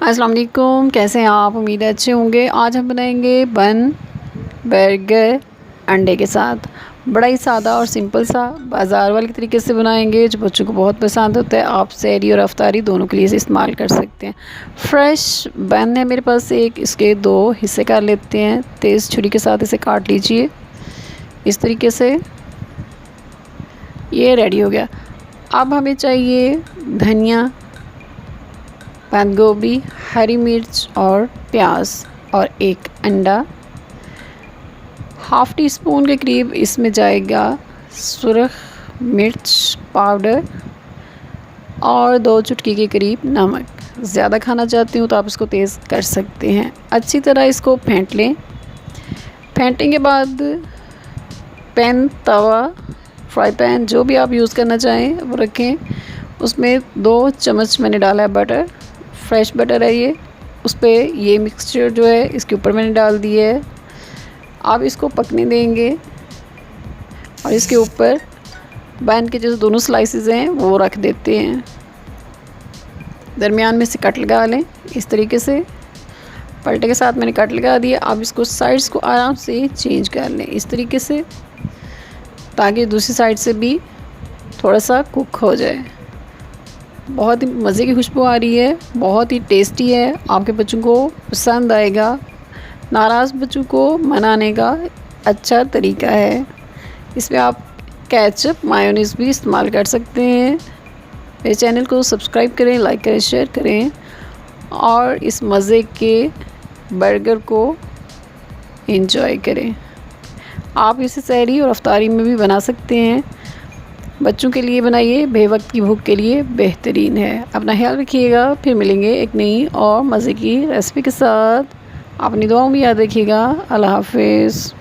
अस्सलाम वालेकुम, कैसे हैं आप? उम्मीद है अच्छे होंगे। आज हम बनाएंगे बन बर्गर अंडे के साथ। बड़ा ही सादा और सिंपल सा बाज़ार वाले तरीके से बनाएंगे जो बच्चों को बहुत पसंद होता है। आप सहरी और अफ्तारी दोनों के लिए इसे इस्तेमाल कर सकते हैं। फ्रेश बन है मेरे पास एक, इसके 2 हिस्से कर लेते हैं। तेज़ छुरी के साथ इसे काट लीजिए इस तरीके से। ये रेडी हो गया। अब हमें चाहिए धनिया, बंद गोभी, हरी मिर्च और प्याज और एक अंडा। हाफ़ टी स्पून के करीब इसमें जाएगा सुरख मिर्च पाउडर और 2 चुटकी के करीब नमक। ज़्यादा खाना चाहती हूँ तो आप इसको तेज़ कर सकते हैं। अच्छी तरह इसको फेंट लें। फेंटने के बाद पैन, तवा, फ्राई पैन जो भी आप यूज़ करना चाहें वो रखें। उसमें 2 चम्मच मैंने डाला है बटर, फ्रेश बटर है ये। उस पे ये मिक्सचर जो है इसके ऊपर मैंने डाल दिया है। आप इसको पकने देंगे और इसके ऊपर बन के जो दोनों स्लाइसेस हैं वो रख देते हैं। दरमियान में से कट लगा लें इस तरीके से। पलटे के साथ मैंने कट लगा दिया। अब इसको साइड्स को आराम से चेंज कर लें इस तरीके से, ताकि दूसरी साइड से भी थोड़ा सा कुक हो जाए। बहुत ही मज़े की खुशबू आ रही है, बहुत ही टेस्टी है, आपके बच्चों को पसंद आएगा। नाराज़ बच्चों को मनाने का अच्छा तरीका है। इसमें आप केचप, मायोनीज़ भी इस्तेमाल कर सकते हैं। मेरे चैनल को सब्सक्राइब करें, लाइक करें, शेयर करें और इस मज़े के बर्गर को एंजॉय करें। आप इसे सहरी और अफ्तारी में भी बना सकते हैं। बच्चों के लिए बनाइए, बेवक्त की भूख के लिए बेहतरीन है। अपना ख्याल रखिएगा, फिर मिलेंगे एक नई और मज़े की रेसिपी के साथ। अपनी दुआओं में याद रखिएगा। अल्लाह हाफ़िज़।